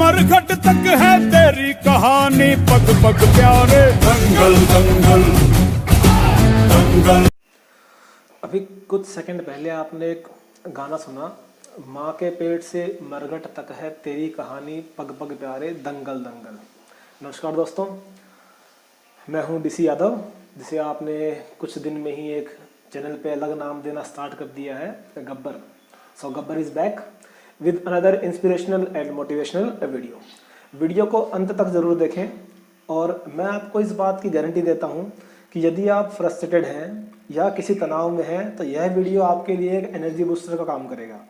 मरघट तक है तेरी कहानी, पग पग प्यारे दंगल दंगल दंगल। अभी कुछ सेकंड पहले आपने एक गाना सुना, माँ के पेट से मरघट तक है तेरी कहानी, पग पग प्यारे दंगल दंगल। नमस्कार दोस्तों, मैं हूँ डीसी यादव, जिसे आपने कुछ दिन में ही एक चैनल पे अलग नाम देना स्टार्ट कर दिया है, Gabbar. So Gabbar is back with another inspirational and motivational video को अंत तक ज़रूर देखें। और मैं आपको इस बात की गारंटी देता हूँ कि यदि आप फ्रस्ट्रेटेड हैं या किसी तनाव में हैं तो यह वीडियो आपके लिए एक एनर्जी बूस्टर का काम करेगा।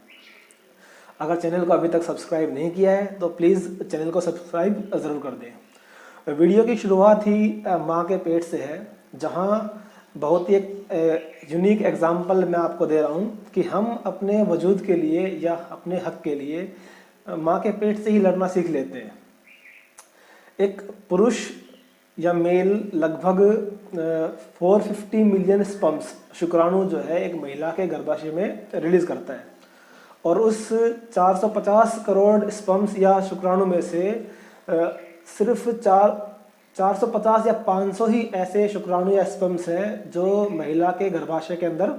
अगर चैनल को अभी तक सब्सक्राइब नहीं किया है तो प्लीज़ चैनल को सब्सक्राइब ज़रूर कर दें। वीडियो की शुरुआत ही माँ के पेट से है, जहाँ बहुत ही एक यूनिक एग्जाम्पल मैं आपको दे रहा हूँ कि हम अपने वजूद के लिए या अपने हक के लिए माँ के पेट से ही लड़ना सीख लेते हैं। एक पुरुष या मेल लगभग 450 मिलियन स्पर्म्स शुक्राणु जो है एक महिला के गर्भाशय में रिलीज करता है, और उस 450 करोड़ स्पर्म्स या शुक्राणु में से सिर्फ 450 या 500 ही ऐसे शुक्राणु या स्पर्म्स हैं जो महिला के गर्भाशय के अंदर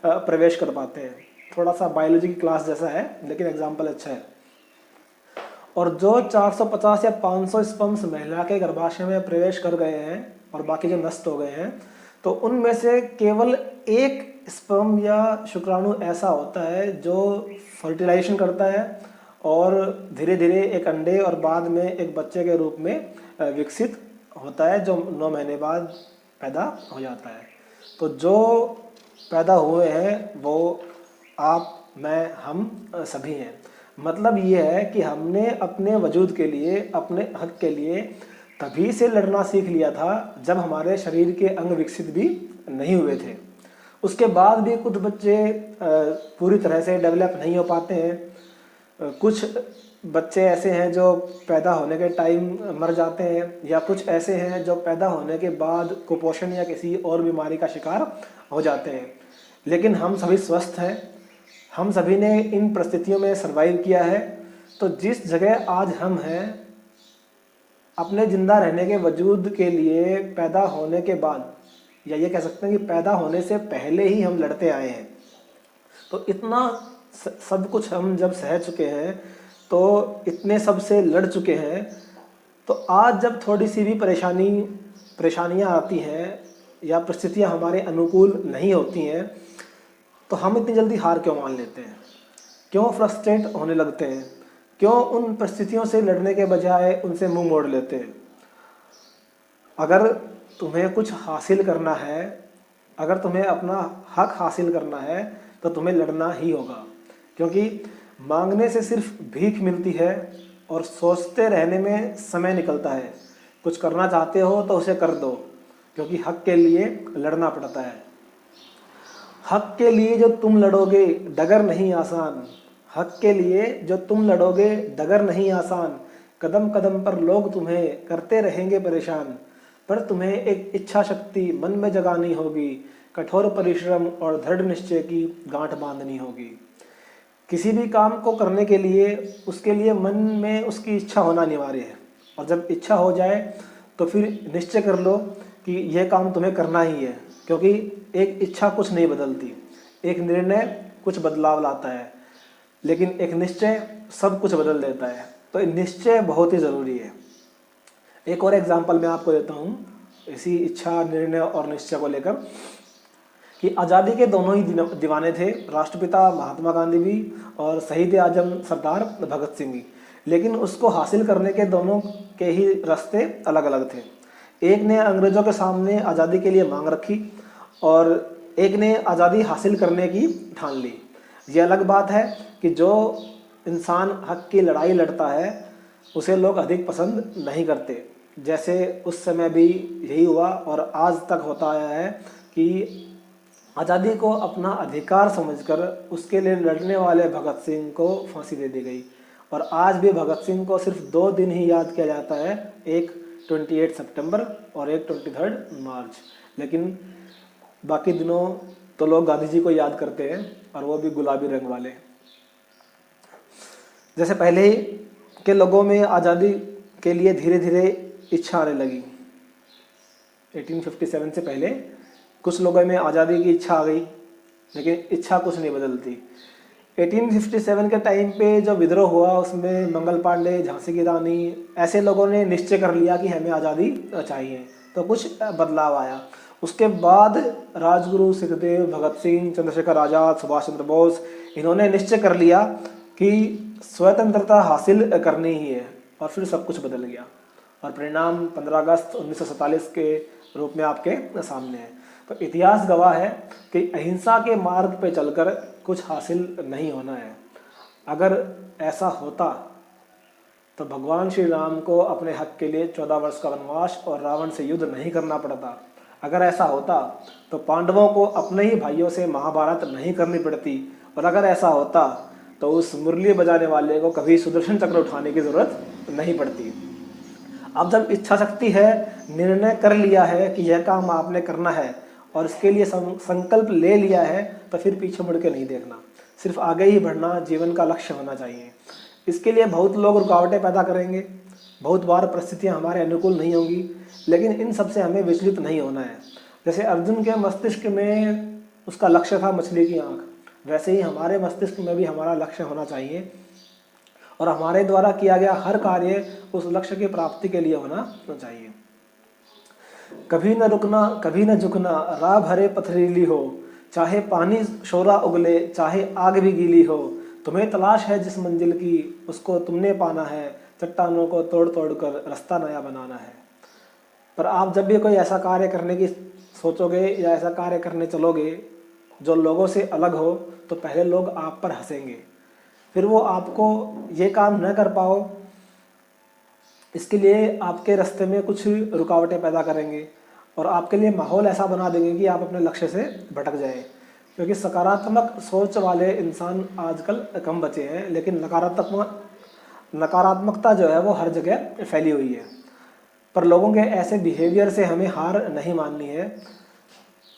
प्रवेश कर पाते हैं। थोड़ा सा बायोलॉजी की क्लास जैसा है, लेकिन एग्जाम्पल अच्छा है। और जो 450 या 500 स्पर्म्स महिला के गर्भाशय में प्रवेश कर गए हैं और बाकी जो नष्ट हो गए हैं, तो उनमें से केवल एक स्पर्म या शुक्राणु ऐसा होता है जो फर्टिलाइजेशन करता है और धीरे धीरे एक अंडे और बाद में एक बच्चे के रूप में विकसित होता है, जो 9 महीने बाद पैदा हो जाता है। तो जो पैदा हुए हैं वो आप, मैं, हम सभी हैं। मतलब ये है कि हमने अपने वजूद के लिए, अपने हक के लिए तभी से लड़ना सीख लिया था जब हमारे शरीर के अंग विकसित भी नहीं हुए थे। उसके बाद भी कुछ बच्चे पूरी तरह से डेवलप नहीं हो पाते हैं। कुछ बच्चे ऐसे हैं जो पैदा होने के टाइम मर जाते हैं, या कुछ ऐसे हैं जो पैदा होने के बाद कुपोषण या किसी और बीमारी का शिकार हो जाते हैं। लेकिन हम सभी स्वस्थ हैं, हम सभी ने इन परिस्थितियों में सर्वाइव किया है। तो जिस जगह आज हम हैं, अपने ज़िंदा रहने के वजूद के लिए पैदा होने के बाद, या ये कह सकते हैं कि पैदा होने से पहले ही हम लड़ते आए हैं। तो इतना सब कुछ हम जब सह चुके हैं, तो इतने सब से लड़ चुके हैं, तो आज जब थोड़ी सी भी परेशानियाँ आती हैं या परिस्थितियाँ हमारे अनुकूल नहीं होती हैं, तो हम इतनी जल्दी हार क्यों मान लेते हैं? क्यों फ्रस्ट्रेट होने लगते हैं? क्यों उन परिस्थितियों से लड़ने के बजाय उनसे मुंह मोड़ लेते हैं? अगर तुम्हें कुछ हासिल करना है, अगर तुम्हें अपना हक हासिल करना है, तो तुम्हें लड़ना ही होगा। क्योंकि मांगने से सिर्फ भीख मिलती है और सोचते रहने में समय निकलता है। कुछ करना चाहते हो तो उसे कर दो, क्योंकि हक के लिए लड़ना पड़ता है। हक के लिए जो तुम लड़ोगे डगर नहीं आसान, हक के लिए जो तुम लड़ोगे डगर नहीं आसान। कदम कदम पर लोग तुम्हें करते रहेंगे परेशान, पर तुम्हें एक इच्छा शक्ति मन में जगानी होगी, कठोर परिश्रम और दृढ़ निश्चय की गांठ बांधनी होगी। किसी भी काम को करने के लिए उसके लिए मन में उसकी इच्छा होना अनिवार्य है, और जब इच्छा हो जाए तो फिर निश्चय कर लो कि यह काम तुम्हें करना ही है। क्योंकि एक इच्छा कुछ नहीं बदलती, एक निर्णय कुछ बदलाव लाता है, लेकिन एक निश्चय सब कुछ बदल देता है। तो निश्चय बहुत ही ज़रूरी है। एक और एग्जाम्पल मैं आपको देता हूँ इसी इच्छा, निर्णय और निश्चय को लेकर, कि आज़ादी के दोनों ही दीवाने थे, राष्ट्रपिता महात्मा गांधी भी और शहीद आजम सरदार भगत सिंह भी। लेकिन उसको हासिल करने के दोनों के ही रास्ते अलग अलग थे। एक ने अंग्रेज़ों के सामने आज़ादी के लिए मांग रखी और एक ने आज़ादी हासिल करने की ठान ली। ये अलग बात है कि जो इंसान हक की लड़ाई लड़ता है उसे लोग अधिक पसंद नहीं करते। जैसे उस समय भी यही हुआ और आज तक होता आया है कि आज़ादी को अपना अधिकार समझकर उसके लिए लड़ने वाले भगत सिंह को फांसी दे दी गई। और आज भी भगत सिंह को सिर्फ 2 दिन ही याद किया जाता है, एक 28 सितंबर और एक 23 मार्च। लेकिन बाकी दिनों तो लोग गांधी जी को याद करते हैं, और वो भी गुलाबी रंग वाले। जैसे पहले ही के लोगों में आज़ादी के लिए धीरे धीरे इच्छा आने लगी। 1857 से पहले कुछ लोगों में आज़ादी की इच्छा आ गई, लेकिन इच्छा कुछ नहीं बदलती। 1857 के टाइम पे जो विद्रोह हुआ उसमें मंगल पांडे, झांसी की रानी, ऐसे लोगों ने निश्चय कर लिया कि हमें आज़ादी चाहिए, तो कुछ बदलाव आया। उसके बाद राजगुरु, सुखदेव, भगत सिंह, चंद्रशेखर आज़ाद, सुभाष चंद्र बोस, इन्होंने निश्चय कर लिया कि स्वतंत्रता हासिल करनी ही है, और फिर सब कुछ बदल गया और परिणाम 15 अगस्त 1947 के रूप में आपके सामने है। तो इतिहास गवाह है कि अहिंसा के मार्ग पे चलकर कुछ हासिल नहीं होना है। अगर ऐसा होता तो भगवान श्री राम को अपने हक के लिए 14 वर्ष का वनवास और रावण से युद्ध नहीं करना पड़ता। अगर ऐसा होता तो पांडवों को अपने ही भाइयों से महाभारत नहीं करनी पड़ती, और अगर ऐसा होता तो उस मुरली बजाने वाले को कभी सुदर्शन चक्र उठाने की जरूरत नहीं पड़ती। अब जब इच्छा शक्ति है, निर्णय कर लिया है कि यह काम आपने करना है और इसके लिए संकल्प ले लिया है, तो फिर पीछे मुड़ के नहीं देखना, सिर्फ आगे ही बढ़ना जीवन का लक्ष्य होना चाहिए। इसके लिए बहुत लोग रुकावटें पैदा करेंगे, बहुत बार परिस्थितियां हमारे अनुकूल नहीं होंगी, लेकिन इन सब से हमें विचलित नहीं होना है। जैसे अर्जुन के मस्तिष्क में उसका लक्ष्य था मछली की आँख, वैसे ही हमारे मस्तिष्क में भी हमारा लक्ष्य होना चाहिए और हमारे द्वारा किया गया हर कार्य उस लक्ष्य की प्राप्ति के लिए होना चाहिए। कभी न रुकना, कभी न झुकना, राह भरे पथरीली हो, चाहे पानी शोरा उगले, चाहे आग भी गीली हो, तुम्हें तलाश है जिस मंजिल की, उसको तुमने पाना है, चट्टानों को तोड़ तोड़ कर रास्ता नया बनाना है। पर आप जब भी कोई ऐसा कार्य करने की सोचोगे या ऐसा कार्य करने चलोगे जो लोगों से अलग हो, तो पहले लोग आप पर हंसेंगे, फिर वो आपको ये काम न कर पाओ इसके लिए आपके रास्ते में कुछ रुकावटें पैदा करेंगे और आपके लिए माहौल ऐसा बना देंगे कि आप अपने लक्ष्य से भटक जाएं। क्योंकि सकारात्मक सोच वाले इंसान आजकल कम बचे हैं, लेकिन नकारात्मकता जो है वो हर जगह फैली हुई है। पर लोगों के ऐसे बिहेवियर से हमें हार नहीं माननी है,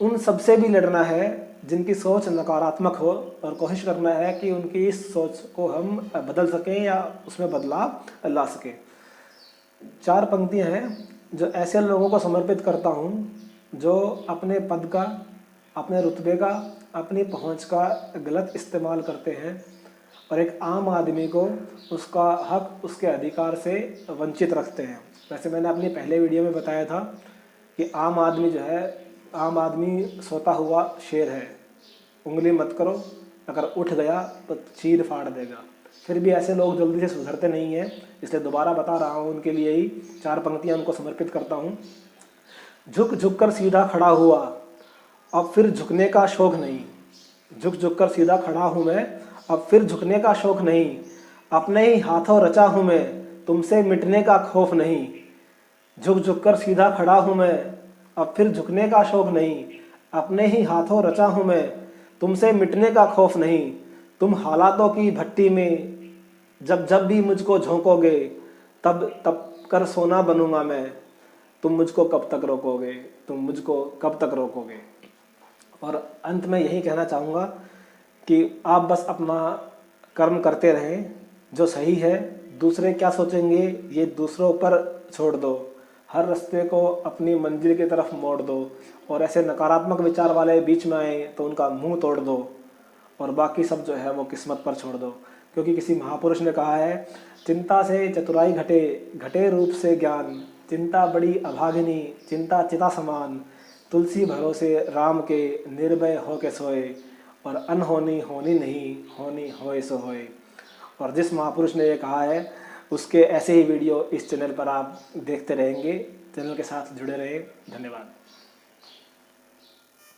उन सबसे भी लड़ना है जिनकी सोच नकारात्मक हो, और कोशिश करना है कि उनकी इस सोच को हम बदल सकें या उसमें बदलाव ला सकें। 4 पंक्तियां हैं जो ऐसे लोगों को समर्पित करता हूं जो अपने पद का, अपने रुतबे का, अपनी पहुंच का गलत इस्तेमाल करते हैं और एक आम आदमी को उसका हक, उसके अधिकार से वंचित रखते हैं। वैसे मैंने अपनी पहले वीडियो में बताया था कि आम आदमी जो है, आम आदमी सोता हुआ शेर है, उंगली मत करो, अगर उठ गया तो चीर फाड़ देगा। फिर भी ऐसे लोग जल्दी से सुधरते नहीं हैं, इसलिए दोबारा बता रहा हूँ, उनके लिए ही 4 पंक्तियाँ उनको समर्पित करता हूँ। झुक झुक कर सीधा खड़ा हुआ, अब फिर झुकने का शौक नहीं। झुक झुक कर सीधा खड़ा हूँ मैं, अब फिर झुकने का शौक नहीं। अपने ही हाथों रचा हूँ मैं, तुमसे मिटने का खौफ नहीं। झुक झुक कर सीधा खड़ा हूँ मैं, अब फिर झुकने का शौक नहीं। अपने ही हाथों रचा हूँ मैं, तुमसे मिटने का खौफ नहीं। तुम हालातों की भट्टी में जब जब भी मुझको झोंकोगे, तब तब कर सोना बनूंगा मैं। तुम मुझको कब तक रोकोगे, तुम मुझको कब तक रोकोगे। और अंत में यही कहना चाहूँगा कि आप बस अपना कर्म करते रहें जो सही है। दूसरे क्या सोचेंगे ये दूसरों पर छोड़ दो, हर रास्ते को अपनी मंजिल की तरफ मोड़ दो, और ऐसे नकारात्मक विचार वाले बीच में आए तो उनका मुंह तोड़ दो, और बाकी सब जो है वो किस्मत पर छोड़ दो। क्योंकि किसी महापुरुष ने कहा है, चिंता से चतुराई घटे, घटे रूप से ज्ञान। चिंता बड़ी अभागिनी, चिंता चिता समान। तुलसी भरोसे राम के, निर्भय हो के सोए। और अनहोनी होनी नहीं, होनी होए सो होए। और जिस महापुरुष ने ये कहा है उसके ऐसे ही वीडियो इस चैनल पर आप देखते रहेंगे। चैनल के साथ जुड़े रहें। धन्यवाद।